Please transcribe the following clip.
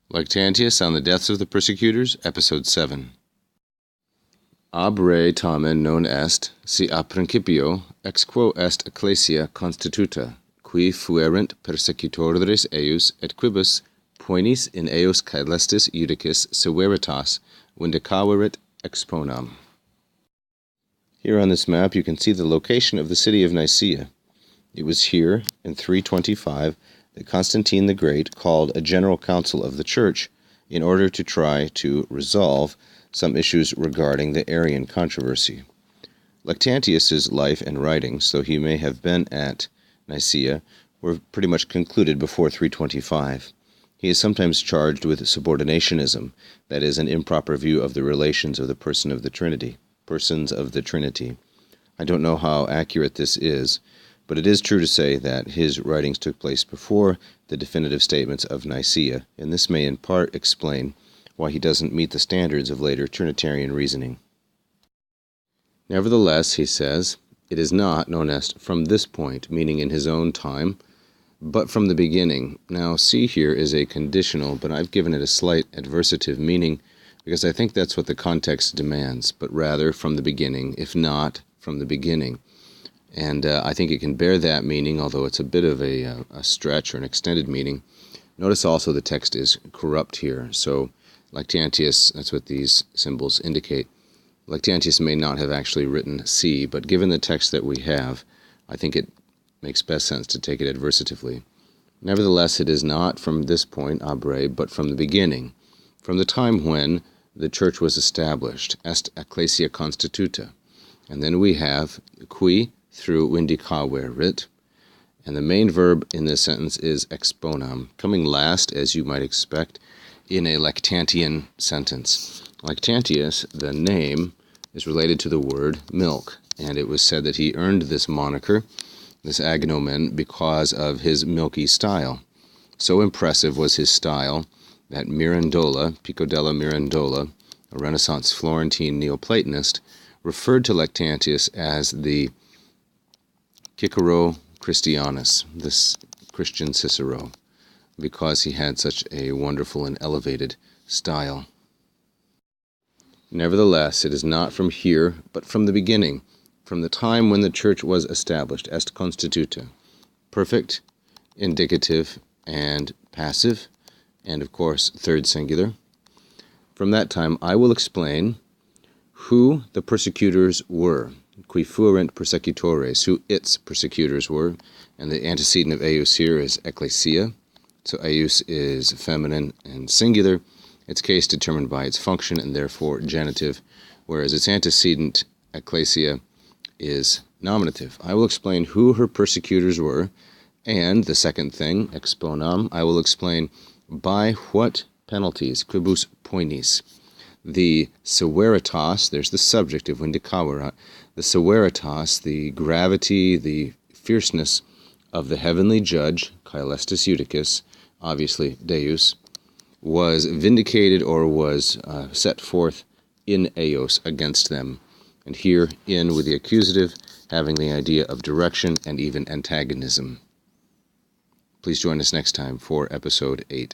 Lactantius on the Deaths of the Persecutors, Episode 7. Ab re tamen non est, si a principio, ex quo est ecclesia constituta, qui fuerent persecutores eius, et quibus poenis in eius caelestis judicis severitas vindicaverit exponam. Here on this map you can see the location of the city of Nicaea. It was here, in 325, that Constantine the Great called a general council of the Church in order to try to resolve some issues regarding the Arian controversy. Lactantius's life and writings, though he may have been at Nicaea, were pretty much concluded before 325. He is sometimes charged with subordinationism, that is, an improper view of the relations of the persons of the Trinity. I don't know how accurate this is, but it is true to say that his writings took place before the definitive statements of Nicaea, and this may in part explain why he doesn't meet the standards of later Trinitarian reasoning. Nevertheless, he says, it is not, non est, from this point, meaning in his own time, but from the beginning. Now, see here is a conditional, but I've given it a slight adversative meaning, because I think that's what the context demands, but rather from the beginning, if not from the beginning. And I think it can bear that meaning, although it's a bit of a stretch or an extended meaning. Notice also the text is corrupt here. So Lactantius, that's what these symbols indicate. Lactantius may not have actually written C, but given the text that we have, I think it makes best sense to take it adversatively. Nevertheless, it is not from this point, ab re, but from the beginning, from the time when the church was established, est ecclesia constituta. And then we have qui, through vindicaverit, and the main verb in this sentence is exponam, coming last, as you might expect, in a Lactantian sentence. Lactantius, the name, is related to the word milk, and it was said that he earned this moniker, this agnomen, because of his milky style. So impressive was his style that Mirandola, Pico della Mirandola, a Renaissance Florentine Neoplatonist, referred to Lactantius as the Cicero Christianus, this Christian Cicero, because he had such a wonderful and elevated style. Nevertheless, it is not from here, but from the beginning, from the time when the church was established, est constituta, perfect, indicative, and passive, and of course, third singular. From that time, I will explain who the persecutors were, qui fuerent persecutores, who its persecutors were, and the antecedent of eius here is ecclesia, so eius is feminine and singular, its case determined by its function and therefore genitive, whereas its antecedent, ecclesia, is nominative. I will explain who her persecutors were, and the second thing, exponam, I will explain by what penalties, quibus poenis. The severitas, there's the subject of vindicaverat, the severitas, the gravity, the fierceness of the heavenly judge, caelestis judicis, obviously Deus, was vindicated or was set forth in eios against them. And here, in with the accusative, having the idea of direction and even antagonism. Please join us next time for Episode 8.